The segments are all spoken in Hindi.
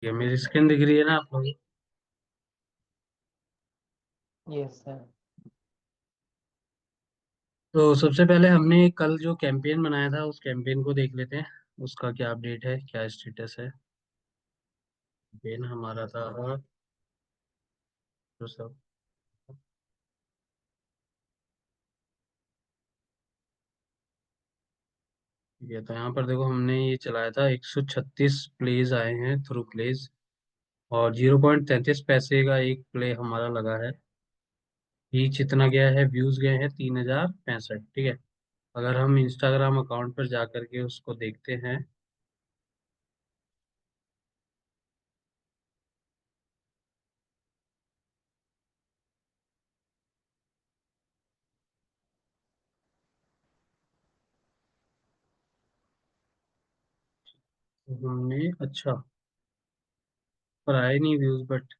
ये मेरी स्क्रीन दिख रही है ना आप लोग? Yes sir. तो सबसे पहले हमने कल जो कैंपेन बनाया था उस कैंपेन को देख लेते हैं। उसका क्या अपडेट है, क्या स्टेटस है। कैंपेन हमारा था जो सब। ठीक है, तो यहाँ पर देखो हमने ये चलाया था, 136 प्लेज आए हैं थ्रू प्लेज। और 0.33 पैसे का एक प्ले हमारा लगा है। रीच इतना गया है, व्यूज गए हैं 3065। ठीक है। अगर हम इंस्टाग्राम अकाउंट पर जा करके उसको देखते हैं। तो हमने अच्छा, पर आए नहीं व्यूज बट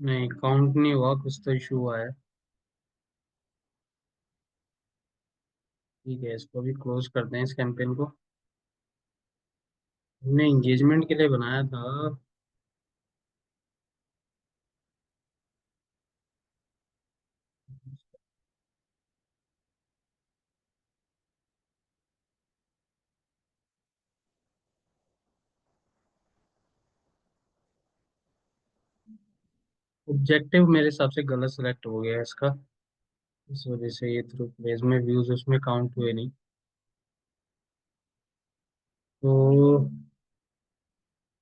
नहीं, काउंट नहीं हुआ, कुछ तो इशू हुआ है। ठीक है, इसको भी क्लोज करते हैं इस कैंपेन को। हमने एंगेजमेंट के लिए बनाया था। ऑब्जेक्टिव मेरे हिसाब से गलत सेलेक्ट हो गया है इसका। इस वजह से ये थ्रू प्लेस में व्यूज उसमें काउंट हुए नहीं। तो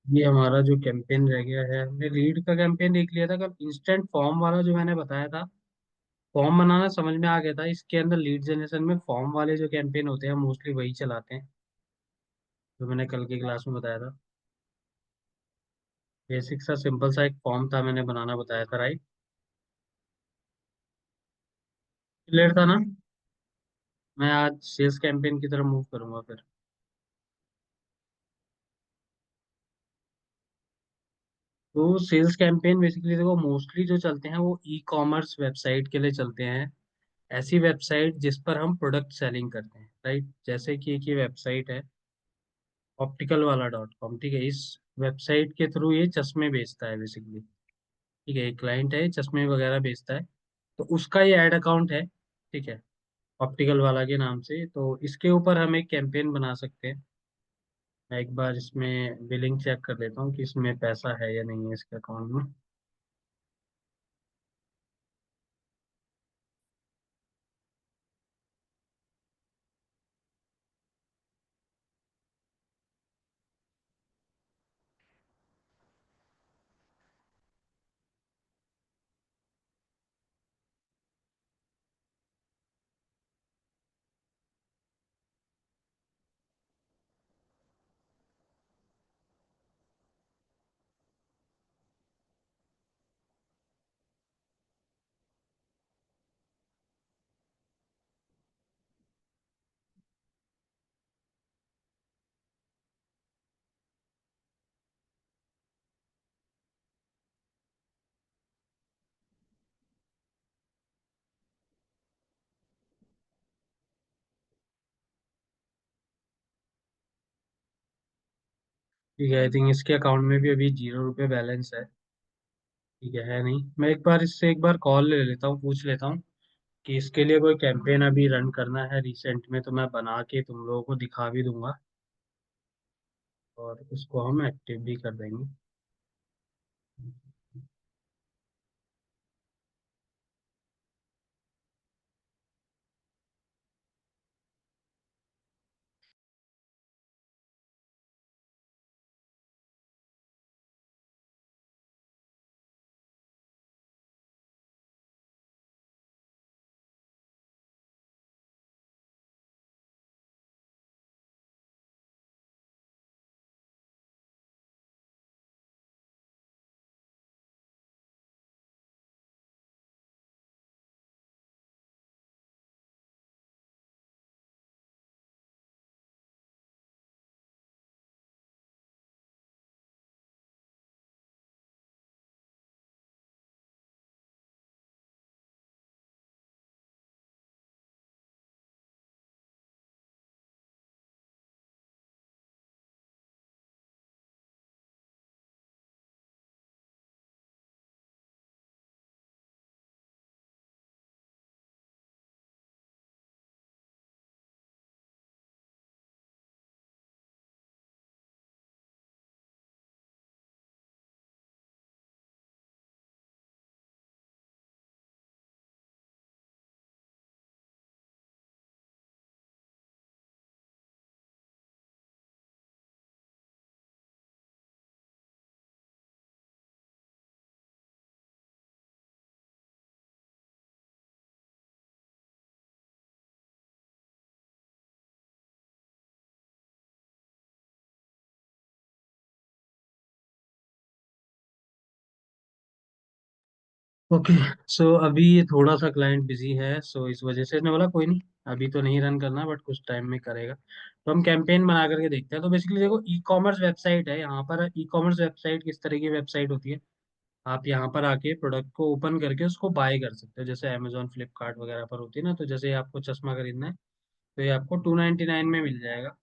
ये हमारा जो कैंपेन रह गया है, हमने लीड का कैंपेन देख लिया था कल। इंस्टेंट फॉर्म वाला जो मैंने बताया था, फॉर्म बनाना समझ में आ गया था। इसके अंदर लीड जनरेशन में फॉर्म वाले जो कैंपेन होते हैं मोस्टली वही चलाते हैं, जो मैंने कल की क्लास में बताया था। बेसिक सा सिंपल सा एक फॉर्म था, मैंने बनाना बताया था, राइट? क्लियर था ना? मैं आज सेल्स कैंपेन की तरफ मूव करूंगा फिर। तो सेल्स कैंपेन बेसिकली देखो, मोस्टली जो चलते हैं वो ई कॉमर्स वेबसाइट के लिए चलते हैं। ऐसी वेबसाइट जिस पर हम प्रोडक्ट सेलिंग करते हैं, राइट? जैसे कि एक ये वेबसाइट है, ऑप्टिकल वाला .com। ठीक है, इस वेबसाइट के थ्रू ये चश्मे बेचता है बेसिकली। ठीक है, एक क्लाइंट है, चश्मे वगैरह बेचता है। तो उसका ये एड अकाउंट है। ठीक है, ऑप्टिकल वाला के नाम से। तो इसके ऊपर हम एक कैंपेन बना सकते हैं। मैं एक बार इसमें बिलिंग चेक कर लेता हूँ कि इसमें पैसा है या नहीं है इसके अकाउंट में। ठीक है, आई थिंक इसके अकाउंट में भी अभी 0 रुपये बैलेंस है। ठीक है नहीं, मैं एक बार इससे एक बार कॉल ले लेता हूँ, पूछ लेता हूँ कि इसके लिए कोई कैंपेन अभी रन करना है रिसेंट में, तो मैं बना के तुम लोगों को दिखा भी दूंगा। और उसको हम एक्टिव भी कर देंगे। ओके। सो अभी ये थोड़ा सा क्लाइंट बिजी है, सो इस वजह से इसने बोला कोई नहीं, अभी तो नहीं रन करना, बट कुछ टाइम में करेगा। तो हम कैंपेन बना करके देखते हैं। तो बेसिकली देखो, ई कॉमर्स वेबसाइट है यहाँ पर। ई कॉमर्स वेबसाइट किस तरह की वेबसाइट होती है? आप यहाँ पर आके प्रोडक्ट को ओपन करके उसको बाय कर सकते हो, जैसे अमेजोन फ्लिपकार्ट वगैरह पर होती है ना। तो जैसे आपको चश्मा खरीदना है तो ये आपको 299 में मिल जाएगा।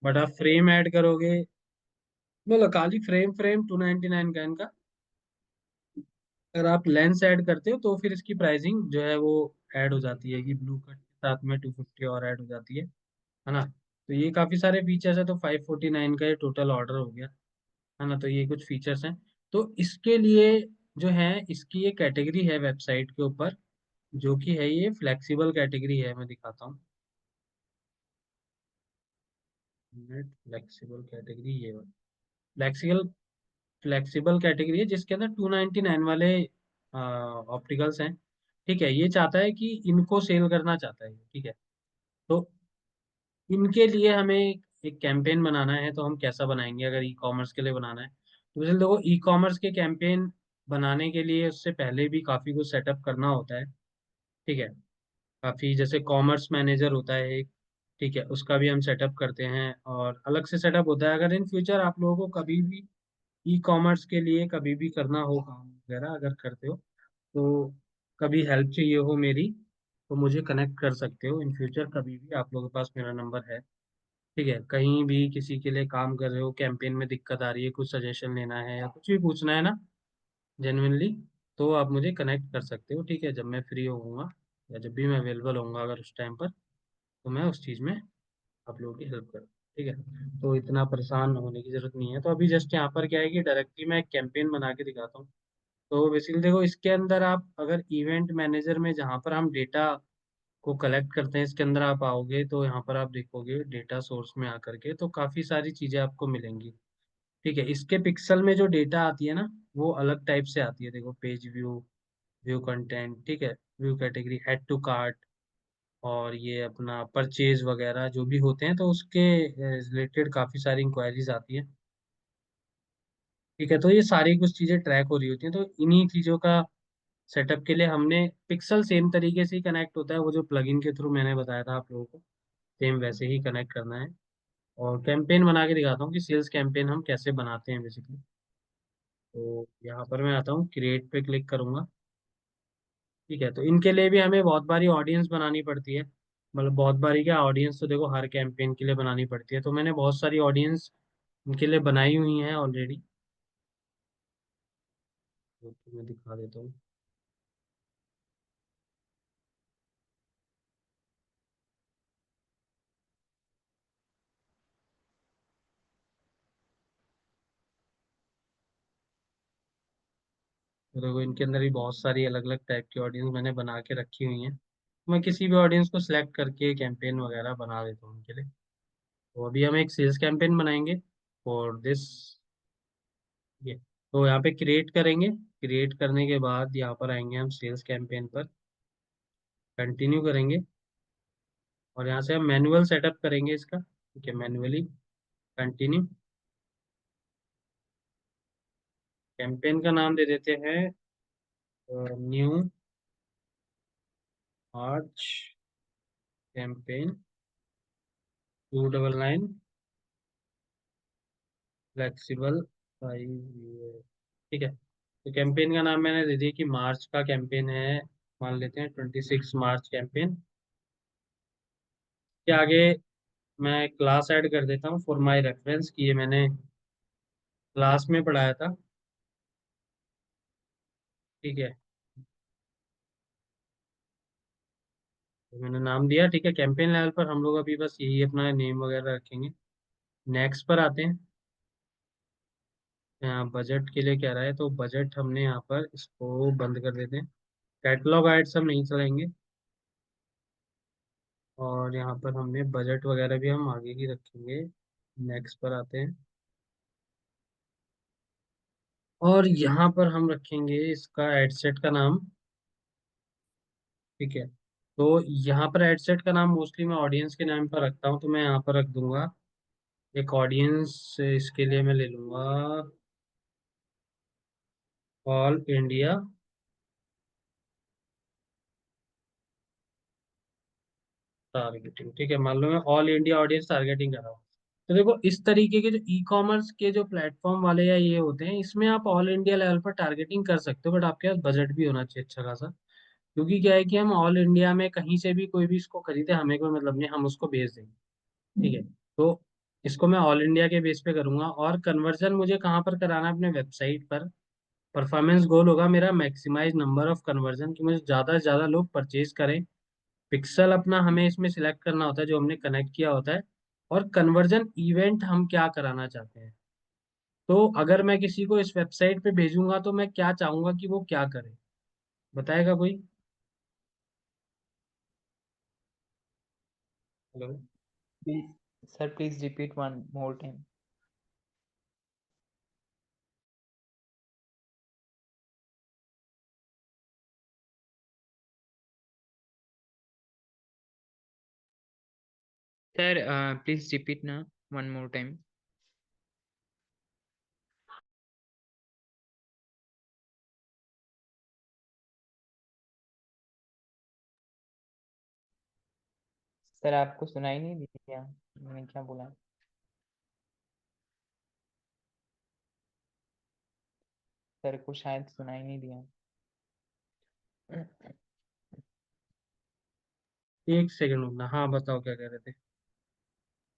बट आप फ्रेम ऐड करोगे, मतलब खाली फ्रेम फ्रेम 299 का इनका। अगर आप लेंस ऐड करते हो तो फिर इसकी प्राइसिंग जो है वो ऐड हो जाती है कि ब्लू कट के साथ में 250 और ऐड हो जाती है ना। तो ये काफी सारे फीचर्स है, तो 549 का ये टोटल ऑर्डर हो गया, है ना। तो ये कुछ फीचर्स हैं। तो इसके लिए जो है, इसकी ये कैटेगरी है वेबसाइट के ऊपर, जो कि है ये फ्लेक्सिबल कैटेगरी है। मैं दिखाता हूँ। फ्लेक्सिबल कैटेगरी ये फ्लेक्सिबल फ्लेक्सिबल कैटेगरी है, जिसके अंदर 299 वाले ऑप्टिकल्स हैं। ठीक है, ये चाहता है कि इनको सेल करना चाहता है, ठीक है। तो इनके लिए हमें एक कैंपेन बनाना है। तो हम कैसा बनाएंगे अगर ई कॉमर्स के लिए बनाना है? तो जैसे देखो, ई कॉमर्स के कैंपेन बनाने के लिए उससे पहले भी काफी कुछ सेटअप करना होता है। ठीक है, काफी जैसे कॉमर्स मैनेजर होता है एक, ठीक है, उसका भी हम सेटअप करते हैं और अलग से सेटअप होता है। अगर इन फ्यूचर आप लोगों को कभी भी ई कॉमर्स के लिए कभी भी करना हो काम वगैरह अगर करते हो, तो कभी हेल्प चाहिए हो मेरी, तो मुझे कनेक्ट कर सकते हो इन फ्यूचर कभी भी। आप लोगों के पास मेरा नंबर है, ठीक है। कहीं भी किसी के लिए काम कर रहे हो, कैंपेन में दिक्कत आ रही है, कुछ सजेशन लेना है या कुछ भी पूछना है ना, जेन्युइनली, तो आप मुझे कनेक्ट कर सकते हो, ठीक है। जब मैं फ्री होऊंगा या जब भी मैं अवेलेबल होऊंगा अगर उस टाइम पर, तो मैं उस चीज़ में आप लोगों की हेल्प करूँ, ठीक है। तो इतना परेशान होने की जरूरत नहीं है। तो अभी जस्ट यहाँ पर क्या है कि डायरेक्टली मैं एक कैंपेन बना के दिखाता हूँ। तो बेसिकली देखो, इसके अंदर आप अगर इवेंट मैनेजर में जहाँ पर हम डेटा को कलेक्ट करते हैं, इसके अंदर आप आओगे तो यहाँ पर आप देखोगे डेटा सोर्स में आकर के, तो काफ़ी सारी चीज़ें आपको मिलेंगी। ठीक है, इसके पिक्सल में जो डेटा आती है ना, वो अलग टाइप से आती है। देखो, पेज व्यू, व्यू कंटेंट, ठीक है, view category, add to cart, और ये अपना परचेज वगैरह जो भी होते हैं, तो उसके रिलेटेड काफ़ी सारी इंक्वायरीज आती है। ठीक है, तो ये सारी कुछ चीज़ें ट्रैक हो रही होती हैं। तो इन्हीं चीज़ों का सेटअप के लिए हमने पिक्सल सेम तरीके से ही कनेक्ट होता है, वो जो प्लगइन के थ्रू मैंने बताया था आप लोगों को, सेम वैसे ही कनेक्ट करना है। और कैंपेन बना के दिखाता हूँ कि सेल्स कैंपेन हम कैसे बनाते हैं बेसिकली। तो यहाँ पर मैं आता हूँ, क्रिएट पे क्लिक करूंगा। ठीक है, तो इनके लिए भी हमें बहुत बारी ऑडियंस बनानी पड़ती है। मतलब बहुत बारी क्या, ऑडियंस तो देखो हर कैंपेन के लिए बनानी पड़ती है, तो मैंने बहुत सारी ऑडियंस इनके लिए बनाई हुई हैं ऑलरेडी। तो मैं दिखा देता हूँ। तो देखो, इनके अंदर भी बहुत सारी अलग अलग टाइप की ऑडियंस मैंने बना के रखी हुई हैं। मैं किसी भी ऑडियंस को सिलेक्ट करके कैंपेन वगैरह बना देता हूँ उनके लिए। तो अभी हम एक सेल्स कैंपेन बनाएंगे फॉर दिस, ये। तो यहाँ पे क्रिएट करेंगे। क्रिएट करने के बाद यहाँ पर आएंगे हम सेल्स कैंपेन पर, कंटिन्यू करेंगे, और यहाँ से हम मैनुअल सेटअप करेंगे इसका, ठीक है, मैनुअली कंटिन्यू। कैंपेन का नाम दे देते हैं न्यू मार्च कैंपेन 299 फ्लेक्सिबल 5 ठीक है। तो कैंपेन का नाम मैंने दे दिया कि मार्च का कैंपेन है, मान लेते हैं 26 मार्च कैंपेन। के आगे मैं क्लास ऐड कर देता हूँ फॉर माय रेफरेंस, कि ये मैंने क्लास में पढ़ाया था, ठीक है। तो मैंने नाम दिया, ठीक है। कैंपेन लेवल पर हम लोग अभी बस यही अपना नेम वगैरह रखेंगे। नेक्स्ट पर आते हैं। यहाँ बजट के लिए कह रहा है, तो बजट हमने यहाँ पर इसको बंद कर देते हैं। कैटलॉग एड्स हम नहीं चलाएंगे, और यहाँ पर हमने बजट वगैरह भी हम आगे ही रखेंगे। नेक्स्ट पर आते हैं, और यहाँ पर हम रखेंगे इसका एडसेट का नाम, ठीक है। तो यहाँ पर एडसेट का नाम मोस्टली मैं ऑडियंस के नाम पर रखता हूँ, तो मैं यहाँ पर रख दूंगा एक ऑडियंस। इसके लिए मैं ले लूंगा ऑल इंडिया टारगेटिंग, ठीक है, मान लो मैं ऑल इंडिया ऑडियंस टारगेटिंग कर रहा हूँ। तो देखो इस तरीके के जो ई कॉमर्स के जो प्लेटफॉर्म वाले या ये होते हैं, इसमें आप ऑल इंडिया लेवल पर टारगेटिंग कर सकते हो, बट आपके पास बजट भी होना चाहिए अच्छा खासा। क्योंकि क्या है कि हम ऑल इंडिया में कहीं से भी कोई भी इसको खरीदे, हमें कोई मतलब नहीं, हम उसको भेज देंगे। ठीक है। तो इसको मैं ऑल इंडिया के बेस पे करूंगा, और कन्वर्जन मुझे कहाँ पर कराना है, अपने वेबसाइट पर। परफॉर्मेंस गोल होगा मेरा मैक्सिमाइज नंबर ऑफ कन्वर्जन, कि मुझे ज़्यादा से ज़्यादा लोग परचेज करें। पिक्सल अपना हमें इसमें सिलेक्ट करना होता है जो हमने कनेक्ट किया होता है। और कन्वर्जन इवेंट हम क्या कराना चाहते हैं। तो अगर मैं किसी को इस वेबसाइट पे भेजूंगा तो मैं क्या चाहूंगा कि वो क्या करे, बताएगा कोई? Hello. Please, sir, please repeat one more time. Sir, please repeat now one more time. Sir आपको सुनाई नहीं दिया मैंने क्या बोला? सर को शायद सुनाई नहीं दिया। एक सेकंड रुकना, हाँ बताओ क्या कह रहे थे।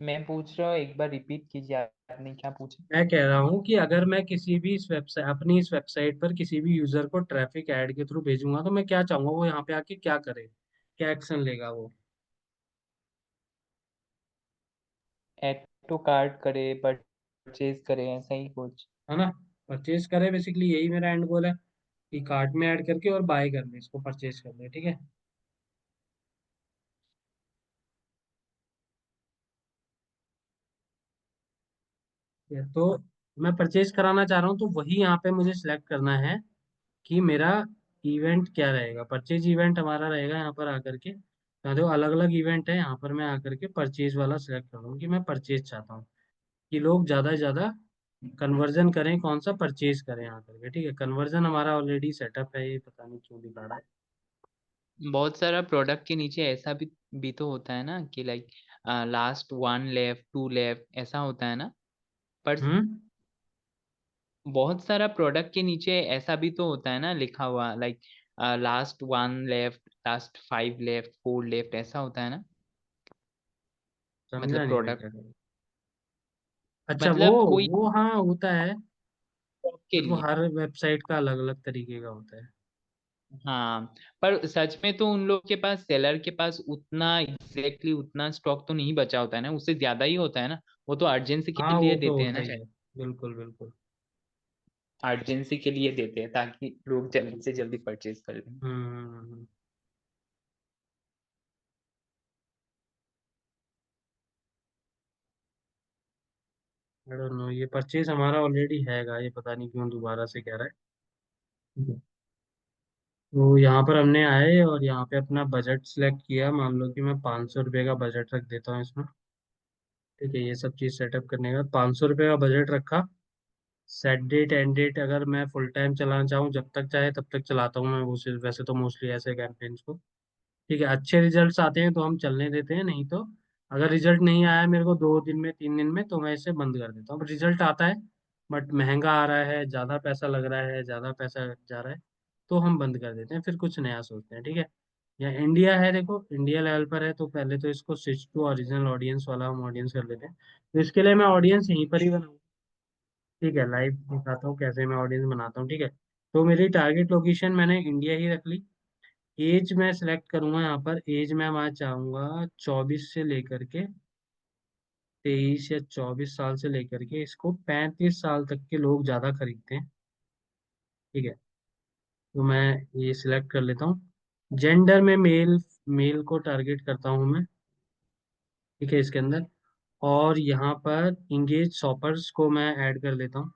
मैं पूछ रहा हूँ, एक बार रिपीट कीजिए, आपने क्या पूछा? मैं कह रहा हूँ कि अगर मैं किसी भी इस वेबसाइट अपनी इस वेबसाइट पर किसी भी यूजर को ट्रैफिक ऐड के थ्रू भेजूंगा तो मैं क्या चाहूंगा वो यहाँ पे आके क्या करे, क्या एक्शन लेगा वो। ऐड टू कार्ट करे, परचेज करे, ऐसा ही कुछ। है ना? परचेज करे, बेसिकली यही मेरा एंड गोल है, कि कार्ट में ऐड करके और बाय कर ले, इसको परचेज कर ले, ठीक है। तो मैं परचेज कराना चाह रहा हूँ, तो वही यहाँ पे मुझे सिलेक्ट करना है कि मेरा इवेंट क्या रहेगा। परचेज इवेंट हमारा रहेगा यहाँ पर आकर के, यहाँ देखो अलग अलग इवेंट है, यहाँ पर मैं आकर के परचेज वाला सिलेक्ट करूँ कि मैं परचेज चाहता हूँ, कि लोग ज़्यादा से ज़्यादा कन्वर्जन करें, कौन सा परचेज करें यहाँ करके। ठीक है, कन्वर्जन हमारा ऑलरेडी सेटअप है, ये पता नहीं क्यों दिखा रहा है। बहुत सारा प्रोडक्ट के नीचे ऐसा भी तो होता है ना कि like last one left, to left, ऐसा होता है ना? पर हम्म। बहुत सारा प्रोडक्ट के नीचे ऐसा भी तो होता है ना लिखा हुआ, like last one left, last five left, four left, ऐसा होता है ना? समझा मतलब नहीं मैं प्रोडक्ट, क्या करूँ। अच्छा, वो मतलब कोई वो हाँ होता है, के बट वो लिए। हर वेबसाइट का अलग अलग तरीके का होता है। हाँ, पर सच में तो उन लोग के पास, सेलर के पास उतना एग्जैक्टली उतना स्टॉक तो नहीं बचा होता है ना, उससे ज्यादा ही होता है ना। वो तो अर्जेंसी के हाँ वो लिए तो देते हैं होता ना ही शायद। है, बिल्कुल बिल्कुल। अर्जेंसी के लिए देते हैं ताकि लोग जल्दी से जल्दी परचेज कर लें। हम्म। आई डोंट नो, ये परचेज हमारा ऑलरेडी हैगा, ये पता नहीं क्यों दोबारा से कह रहा है। ठीक है। तो यहाँ पर हमने आए और यहाँ पे अपना बजट सिलेक्ट किया, मान लो कि मैं 500 रुपये का बजट रख देता हूँ इसमें। ठीक है, ये सब चीज़ सेटअप करने का 500 रुपये का बजट रखा। सेट डेट एंड डेट अगर मैं फुल टाइम चलाना चाहूँ, जब तक चाहे तब तक चलाता हूँ मैं, उसे वैसे तो मोस्टली ऐसे कैंपेन्स को। ठीक है, अच्छे रिजल्ट्स आते हैं तो हम चलने देते हैं, नहीं तो अगर रिजल्ट नहीं आया मेरे को 2 दिन में 3 दिन में, तो मैं इसे बंद कर देता हूँ। रिजल्ट आता है बट महंगा आ रहा है, ज़्यादा पैसा लग रहा है, ज़्यादा पैसा जा रहा है, तो हम बंद कर देते हैं, फिर कुछ नया सोचते हैं। ठीक है। या इंडिया है, देखो इंडिया लेवल पर है, तो पहले तो इसको स्विच टू ओरिजिनल ऑडियंस वाला हम ऑडियंस कर लेते हैं। तो इसके लिए मैं ऑडियंस यहीं पर ही बनाऊँ। ठीक है, लाइव दिखाता हूँ कैसे मैं ऑडियंस बनाता हूँ। ठीक है। तो मेरी टारगेट लोकेशन मैंने इंडिया ही रख ली। एज मैं सिलेक्ट करूंगा, यहाँ पर एज मैं वहाँ चाहूंगा 24 से लेकर के 23 या 24 साल से लेकर के इसको 35 साल तक के लोग ज़्यादा खरीदते हैं। ठीक है। तो मैं ये सिलेक्ट कर लेता हूँ। जेंडर में मेल मेल को टारगेट करता हूँ मैं। ठीक है, इसके अंदर। और यहाँ पर इंगेज शॉपर्स को मैं ऐड कर लेता हूँ।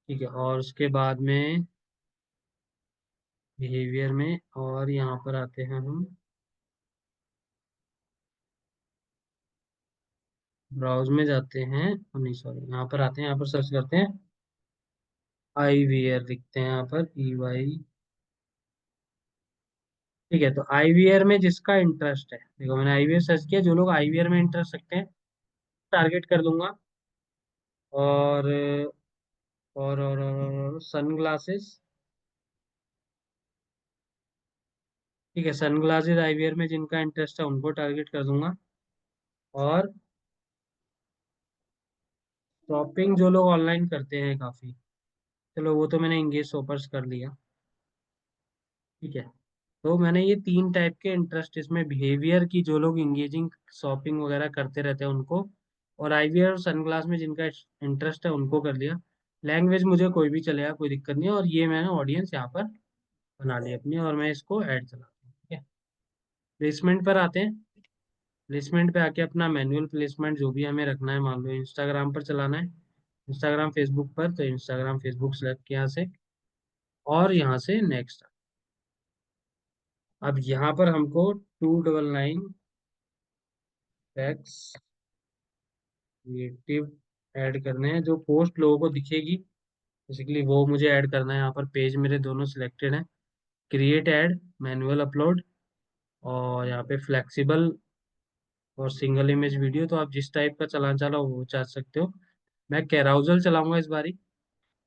ठीक है, और उसके बाद में बिहेवियर में, और यहाँ पर आते हैं हम, ब्राउज में जाते हैं, नहीं सॉरी, यहाँ पर आते हैं, यहाँ पर सर्च करते हैं, आई वी आर लिखते हैं यहाँ पर, ई वाई ठीक है, तो आईवीआर में जिसका इंटरेस्ट है, देखो मैंने आईवीआर सर्च किया, जो लोग आईवीआर में इंटरेस्ट रखते हैं टारगेट कर दूंगा। और और सन ग्लासेस। ठीक है, सन ग्लासेस आईवीआर में जिनका इंटरेस्ट है उनको टारगेट कर दूंगा। और शॉपिंग जो लोग ऑनलाइन करते हैं काफी, चलो वो तो मैंने इंगेज शॉपर्स कर लिया। ठीक है, तो मैंने ये तीन टाइप के इंटरेस्ट इसमें, बिहेवियर की जो लोग इंगेजिंग शॉपिंग वगैरह करते रहते हैं उनको, और आईवीआर और सनग्लास में जिनका इंटरेस्ट है उनको कर लिया। लैंग्वेज मुझे कोई भी चलेगा, कोई दिक्कत नहीं है, और ये मैंने ऑडियंस यहाँ पर बना ली अपनी, और मैं इसको ऐड चलाता हूँ। ठीक है, प्लेसमेंट पर आते हैं। प्लेसमेंट पे आके अपना मैनुअल प्लेसमेंट जो भी हमें रखना है, मान लो इंस्टाग्राम पर चलाना है, इंस्टाग्राम फेसबुक पर, तो इंस्टाग्राम फेसबुक सेलेक्ट किया यहाँ से, और यहाँ से नेक्स्ट। अब यहाँ पर हमको 299 टैक्स क्रिएटिव ऐड करने हैं, जो पोस्ट लोगों को दिखेगी बेसिकली वो मुझे ऐड करना है। यहाँ पर पेज मेरे दोनों सिलेक्टेड हैं, क्रिएट ऐड, मैनुअल अपलोड, और यहाँ पे फ्लेक्सिबल और सिंगल इमेज वीडियो। तो आप जिस टाइप का चलाना चाहो वो चाह सकते हो। मैं कैराउजल चलाऊंगा इस बारी।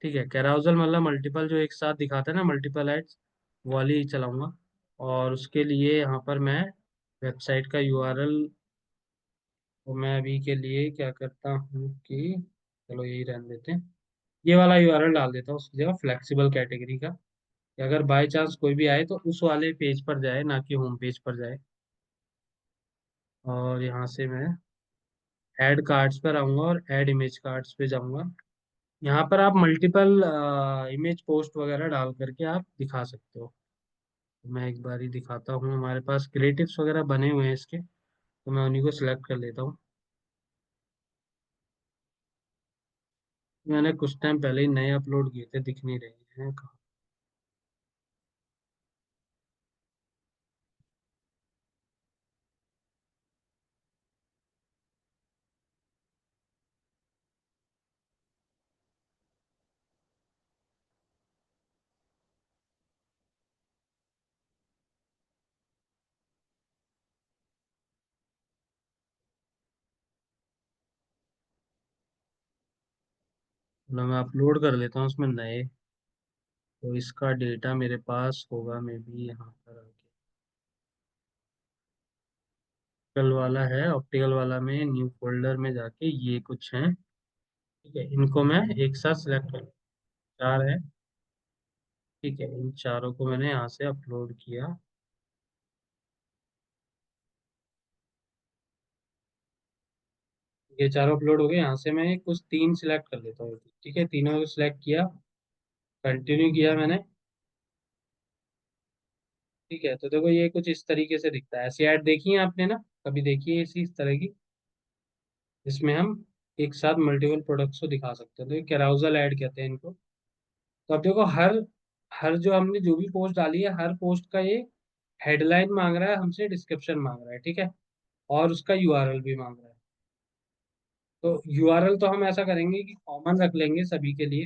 ठीक है, कैराउजल मतलब मल्टीपल जो एक साथ दिखाता है ना, मल्टीपल एड्स, वो वाली ही चलाऊंगा। और उसके लिए यहाँ पर मैं वेबसाइट का यूआरएल, तो मैं अभी के लिए क्या करता हूँ कि चलो यही रहने देते हैं, ये वाला यूआरएल डाल देता हूँ उसकी जगह, फ्लेक्सिबल कैटेगरी का, कि अगर बाय चांस कोई भी आए तो उस वाले पेज पर जाए, ना कि होम पेज पर जाए। और यहाँ से मैं ऐड कार्ड्स पर आऊँगा और ऐड इमेज कार्ड्स पे जाऊँगा। यहाँ पर आप मल्टीपल इमेज पोस्ट वगैरह डाल करके आप दिखा सकते हो। तो मैं एक बार ही दिखाता हूँ, हमारे पास क्रिएटिव्स वगैरह बने हुए हैं इसके, तो मैं उन्हीं को सिलेक्ट कर लेता हूँ। मैंने कुछ टाइम पहले ही नए अपलोड किए थे, दिख नहीं रहे हैं कहाँ। मतलब मैं अपलोड कर लेता हूँ उसमें नए, तो इसका डेटा मेरे पास होगा मे बी यहाँ पर आके। ऑप्टिकल वाला है, ऑप्टिकल वाला में न्यू फोल्डर में जाके ये कुछ है। ठीक है, इनको मैं एक साथ सिलेक्ट कर, चार है। ठीक है, इन चारों को मैंने यहाँ से अपलोड किया। ये चारों अपलोड हो गए, यहाँ से मैं कुछ तीन सिलेक्ट कर लेता हूँ। ठीक है, तीनों को सिलेक्ट किया, कंटिन्यू किया मैंने। ठीक है, तो देखो ये कुछ इस तरीके से दिखता है। ऐसी ऐड देखी है आपने ना, कभी देखी है इसी इस तरह की, जिसमें हम एक साथ मल्टीपल प्रोडक्ट्स को दिखा सकते हैं, तो ये कैराउजल ऐड कहते हैं इनको। तो अब देखो हर हर जो हमने जो भी पोस्ट डाली है, हर पोस्ट का ये हेडलाइन मांग रहा है हमसे, डिस्क्रिप्शन मांग रहा है। ठीक है, और उसका यूआरएल भी मांग रहा है। तो यूआरएल तो हम ऐसा करेंगे कि कॉमन रख लेंगे सभी के लिए।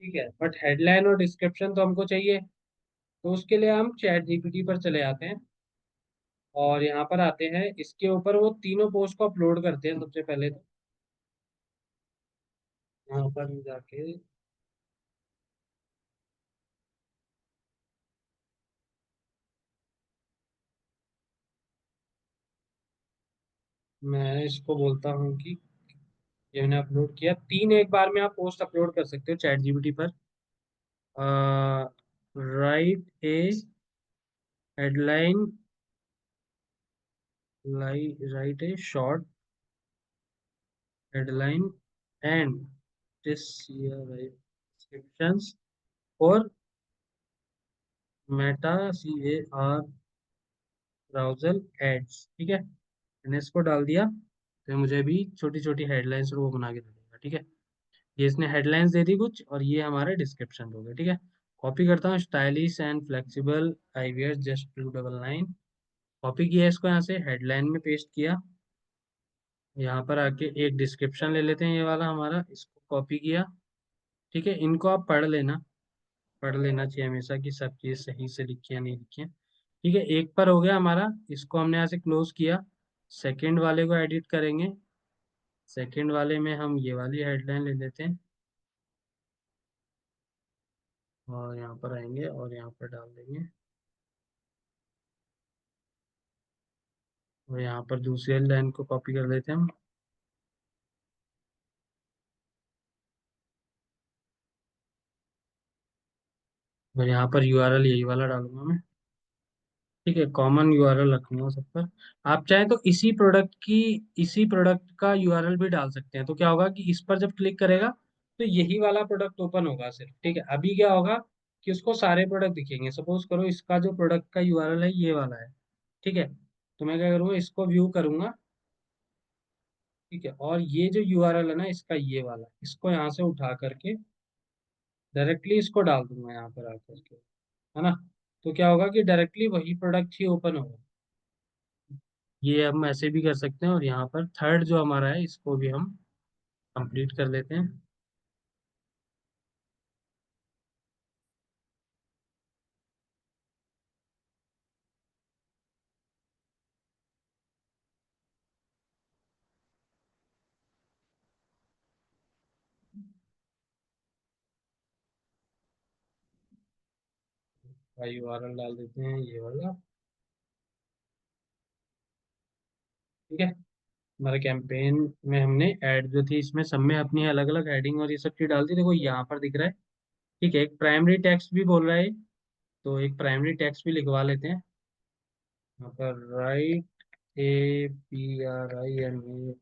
ठीक है, बट हेडलाइन और डिस्क्रिप्शन तो हमको चाहिए, तो उसके लिए हम चैट जीपीटी पर चले आते हैं, और यहाँ पर आते हैं, इसके ऊपर वो तीनों पोस्ट को अपलोड करते हैं सबसे पहले। तो यहाँ पर जाके मैं इसको बोलता हूँ कि ये मैंने अपलोड किया, तीन एक बार में आप पोस्ट अपलोड कर सकते हो चैट जीपीटी पर। Write a headline, write a short headline and this descriptions for meta C A R browser ads. ठीक है, मैंने इसको डाल दिया, तो मुझे भी छोटी छोटी हेडलाइंस वो बना के दे देगा। ठीक है, ये इसने हेडलाइंस दे दी कुछ, और ये हमारे डिस्क्रिप्शन हो गए। ठीक है, कॉपी करता हूँ, stylish and flexible IVR just 299। Copy किया इसको, यहाँ से हेडलाइन में पेस्ट किया। यहाँ पर आके एक डिस्क्रिप्शन ले लेते हैं, ये वाला हमारा, इसको कॉपी किया। ठीक है, इनको आप पढ़ लेना, पढ़ लेना चाहिए हमेशा कि सब चीज़ सही से लिखी है नहीं लिखी है। ठीक है, एक पर हो गया हमारा, इसको हमने यहाँ से क्लोज किया। सेकंड वाले को एडिट करेंगे। सेकंड वाले में हम ये वाली हेडलाइन ले लेते हैं, और यहाँ पर आएंगे और यहाँ पर डाल देंगे। और यहाँ पर दूसरी लाइन को कॉपी कर लेते हैं हम। और यहाँ पर यूआरएल यही वाला डालूंगा मैं। ठीक है, कॉमन यूआरएल रखूंगा सब पर। आप चाहें तो इसी प्रोडक्ट का यूआरएल भी डाल सकते हैं। तो क्या होगा कि इस पर जब क्लिक करेगा तो यही वाला प्रोडक्ट ओपन होगा सिर्फ। ठीक है, अभी क्या होगा कि उसको सारे प्रोडक्ट दिखेंगे। सपोज करो इसका जो प्रोडक्ट का यूआरएल है ये वाला है। ठीक है, तो मैं क्या करूँगा, इसको व्यू करूंगा। ठीक है, और ये जो यूआरएल है ना इसका, ये वाला, इसको यहाँ से उठा करके डायरेक्टली इसको डाल दूंगा यहाँ पर आकर के, है ना। तो क्या होगा कि डायरेक्टली वही प्रोडक्ट ही ओपन होगा। ये हम ऐसे भी कर सकते हैं। और यहाँ पर थर्ड जो हमारा है इसको भी हम कंप्लीट कर लेते हैं। यूआरएल डाल देते हैं ये वाला। ठीक है, हमारे कैंपेन में हमने ऐड जो थी इसमें सब में अपनी अलग अलग हेडिंग और ये सब चीज डाल दी। देखो यहाँ पर दिख रहा है। ठीक है, एक प्राइमरी टेक्स्ट भी बोल रहा है, तो एक प्राइमरी टेक्स्ट भी लिखवा लेते हैं यहाँ पर। Right APRIMA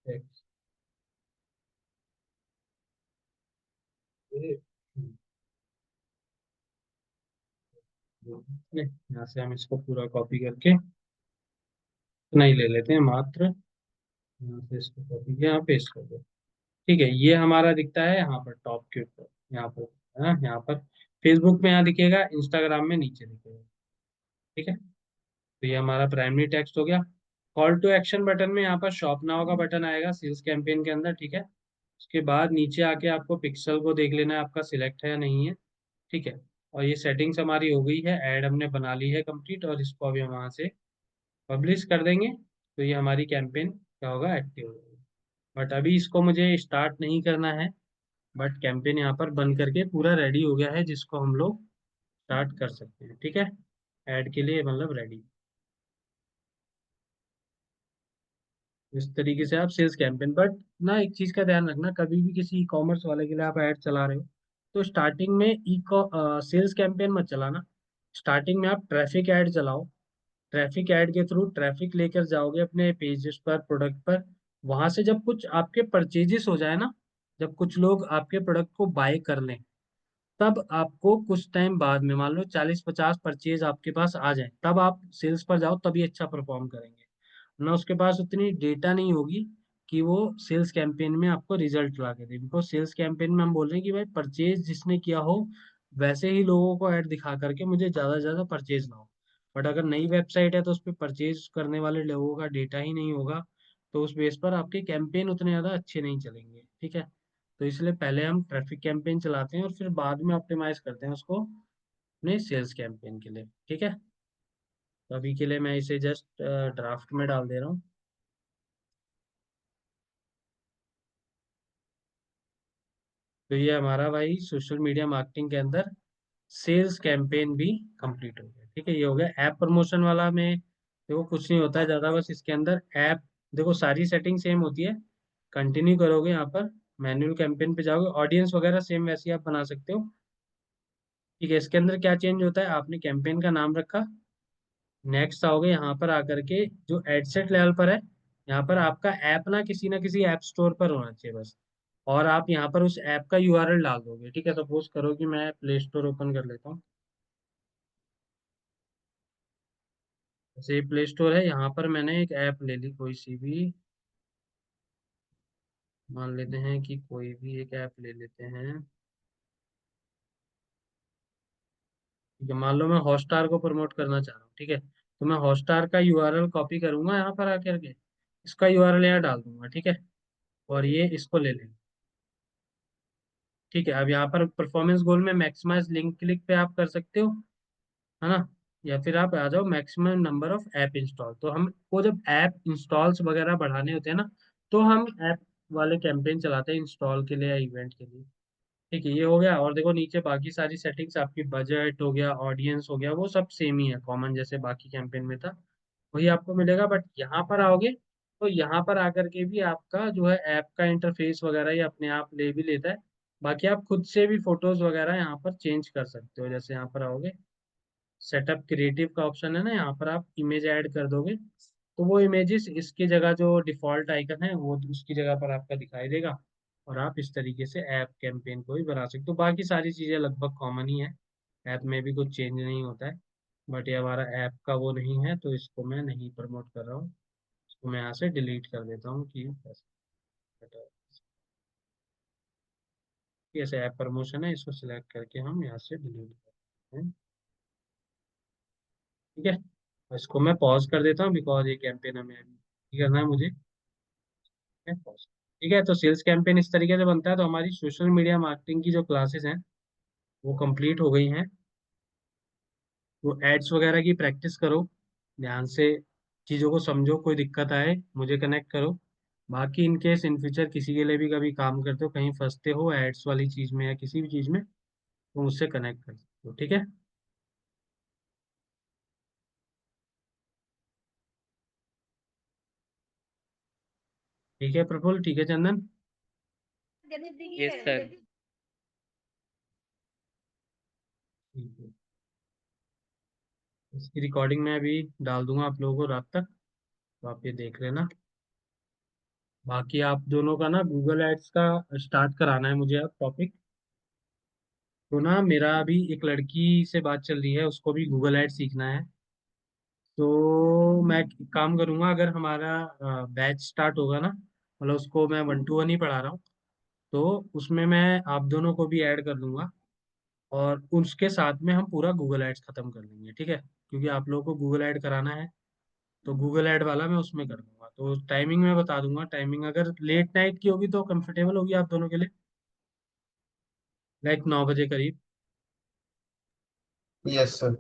text. यहाँ से हम इसको पूरा कॉपी करके नहीं ले लेते हैं मात्र। यहाँ से इसको कॉपी किया, यहाँ पेस्ट कर दो। ठीक है, ये हमारा दिखता है यहाँ पर टॉप के ऊपर, यहाँ पर है ना, यहाँ पर फेसबुक में यहाँ दिखेगा, इंस्टाग्राम में नीचे दिखेगा। ठीक है, तो ये हमारा प्राइमरी टेक्स्ट हो गया। कॉल टू एक्शन बटन में यहाँ पर शॉप नाउ का बटन आएगा सेल्स कैंपेन के अंदर। ठीक है, उसके बाद नीचे आके आपको पिक्सल को देख लेना है आपका सिलेक्ट है या नहीं है। ठीक है, और ये सेटिंग्स हमारी हो गई है, ऐड हमने बना ली है कंप्लीट, और इसको अभी हम वहाँ से पब्लिश कर देंगे। तो ये हमारी कैंपेन क्या होगा, एक्टिव होगी। बट अभी इसको मुझे स्टार्ट नहीं करना है। बट कैंपेन यहाँ पर बन करके पूरा रेडी हो गया है, जिसको हम लोग स्टार्ट कर सकते हैं। ठीक है, ऐड के लिए मतलब रेडी। इस तरीके से आप सेल्स कैंपेन, बट ना एक चीज का ध्यान रखना, कभी भी किसी ई कॉमर्स वाले के लिए आप ऐड चला रहे हो तो स्टार्टिंग में ई सेल्स कैंपेन मत चलाना। स्टार्टिंग में आप ट्रैफिक ऐड चलाओ। ट्रैफिक ऐड के थ्रू ट्रैफिक लेकर जाओगे अपने पेजेस पर, प्रोडक्ट पर। वहां से जब कुछ आपके परचेजेस हो जाए ना, जब कुछ लोग आपके प्रोडक्ट को बाय कर लें, तब आपको कुछ टाइम बाद में, मान लो 40-50 परचेज आपके पास आ जाए, तब आप सेल्स पर जाओ, तभी अच्छा परफॉर्म करेंगे। ना उसके पास उतनी डेटा नहीं होगी कि वो सेल्स कैंपेन में आपको रिजल्ट ला के दे। बिकॉज सेल्स कैंपेन में हम बोल रहे हैं कि भाई परचेज जिसने किया हो वैसे ही लोगों को ऐड दिखा करके मुझे ज़्यादा से ज़्यादा परचेज लाओ। बट अगर नई वेबसाइट है तो उस पर परचेज करने वाले लोगों का डेटा ही नहीं होगा, तो उस बेस पर आपके कैंपेन उतने ज़्यादा अच्छे नहीं चलेंगे। ठीक है, तो इसलिए पहले हम ट्रैफिक कैंपेन चलाते हैं और फिर बाद में ऑप्टिमाइज करते हैं उसको अपने सेल्स कैंपेन के लिए। ठीक है, तो अभी के लिए मैं इसे जस्ट ड्राफ्ट में डाल दे रहा हूँ। तो ये हमारा भाई सोशल मीडिया मार्केटिंग के अंदर सेल्स कैंपेन भी कंप्लीट हो गया। ठीक है, ये हो गया ऐप प्रमोशन वाला में। देखो कुछ नहीं होता है ज़्यादा, बस इसके अंदर ऐप, देखो सारी सेटिंग सेम होती है। कंटिन्यू करोगे यहाँ पर, मैन्युअल कैंपेन पे जाओगे, ऑडियंस वगैरह सेम वैसे ही आप बना सकते हो। ठीक है, इसके अंदर क्या चेंज होता है, आपने कैंपेन का नाम रखा। नेक्स्ट आओगे यहाँ पर आकर के, जो एडसेट लेवल पर है, यहाँ पर आपका ऐप ना किसी ऐप स्टोर पर होना चाहिए बस। और आप यहाँ पर उस ऐप का यूआरएल डाल दोगे। ठीक है, सपोज करो कि मैं प्ले स्टोर ओपन कर लेता हूँ। जैसे प्ले स्टोर है, यहाँ पर मैंने एक ऐप ले ली कोई सी भी। मान लेते हैं कि कोई भी एक ऐप ले लेते हैं। ठीक है, मान लो मैं हॉटस्टार को प्रमोट करना चाह रहा हूँ। ठीक है, तो मैं हॉटस्टार का यूआरएल कॉपी करूंगा यहाँ पर आकर के, इसका यूआरएल यहाँ डाल दूंगा। ठीक है, और ये इसको ले लेंगे। ठीक है, अब यहाँ पर परफॉर्मेंस गोल में मैक्सिमाइज लिंक क्लिक पे आप कर सकते हो, है ना, या फिर आप आ जाओ maximum number of app install. तो हम को जब ऐप इंस्टॉल्स वगैरह बढ़ाने होते हैं ना, तो हम ऐप वाले कैंपेन चलाते हैं इंस्टॉल के लिए या इवेंट के लिए। ठीक है, ये हो गया। और देखो नीचे बाकी सारी सेटिंग्स, आपकी बजट हो गया, ऑडियंस हो गया, वो सब सेम ही है, कॉमन जैसे बाकी कैंपेन में था वही आपको मिलेगा। बट यहाँ पर आओगे तो यहाँ पर आकर के भी आपका जो है ऐप का इंटरफेस वगैरह ये अपने आप ले भी लेता है। बाकी आप खुद से भी फोटोज वगैरह यहाँ पर चेंज कर सकते हो। जैसे यहाँ पर आओगे, सेटअप क्रिएटिव का ऑप्शन है ना, यहाँ पर आप इमेज ऐड कर दोगे तो वो इमेजेस इसकी जगह जो डिफॉल्ट आइकन है वो उसकी जगह पर आपका दिखाई देगा। और आप इस तरीके से ऐप कैंपेन को भी बना सकते हो। बाकी सारी चीज़ें लगभग कॉमन ही है, ऐप में भी कुछ चेंज नहीं होता है। बट ये हमारा ऐप का वो नहीं है तो इसको मैं नहीं प्रमोट कर रहा हूँ, इसको मैं यहाँ से डिलीट कर देता हूँ कि ऐसे ऐप प्रमोशन है, इसको सिलेक्ट करके हम यहाँ से डिलीट करते हैं। ठीक है, इसको मैं पॉज कर देता हूँ बिकॉज ये कैंपेन हमें अभी करना है मुझे। ठीक है, तो सेल्स कैंपेन इस तरीके से बनता है। तो हमारी सोशल मीडिया मार्केटिंग की जो क्लासेस हैं वो कंप्लीट हो गई हैं। वो एड्स वगैरह की प्रैक्टिस करो, ध्यान से चीज़ों को समझो, कोई दिक्कत आए मुझे कनेक्ट करो। बाकी इन केस इन फ्यूचर किसी के लिए भी कभी काम करते हो, कहीं फंसते हो एड्स वाली चीज़ में या किसी भी चीज़ में, तो मुझसे कनेक्ट कर सकते हो। ठीक है। ठीक है प्रफुल्ल, ठीक है चंदन। Yes sir. ठीक है, इसकी रिकॉर्डिंग मैं अभी डाल दूंगा आप लोगों को रात तक, तो आप ये देख लेना। बाकी आप दोनों का ना गूगल एड्स का स्टार्ट कराना है मुझे अब टॉपिक। तो ना मेरा अभी एक लड़की से बात चल रही है, उसको भी गूगल एड सीखना है। तो मैं एक काम करूंगा, अगर हमारा बैच स्टार्ट होगा ना, मतलब उसको मैं 1 to 1 ही पढ़ा रहा हूँ, तो उसमें मैं आप दोनों को भी ऐड कर दूंगा। और उसके साथ में हम पूरा गूगल एड्स खत्म कर लेंगे, ठीक है, क्योंकि आप लोगों को गूगल ऐड कराना है। तो गूगल ऐड वाला मैं उसमें कर दूंगा। तो टाइमिंग मैं बता दूंगा, टाइमिंग अगर लेट नाइट की होगी तो कंफर्टेबल होगी आप दोनों के लिए, लाइक 9 बजे करीब, यस सर।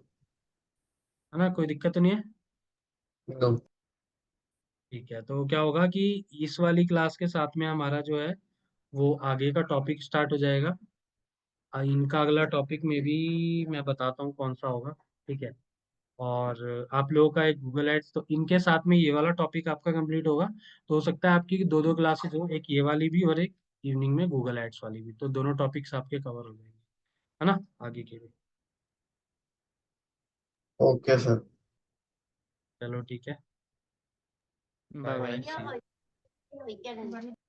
है ना, कोई दिक्कत तो नहीं है। नो। ठीक है, तो क्या होगा कि इस वाली क्लास के साथ में हमारा जो है वो आगे का टॉपिक स्टार्ट हो जाएगा। इनका अगला टॉपिक में भी मैं बताता हूँ कौन सा होगा। ठीक है, और आप लोगों का एक गूगल एड्स, तो इनके साथ में ये वाला टॉपिक आपका कंप्लीट होगा। तो हो सकता है आपकी दो दो क्लासेस हो, एक ये वाली भी और एक इवनिंग में गूगल एड्स वाली भी, तो दोनों टॉपिक्स आपके कवर हो जाएंगे, है ना, आगे के लिए। Okay sir. चलो ठीक है, bye bye bye, bye. See you.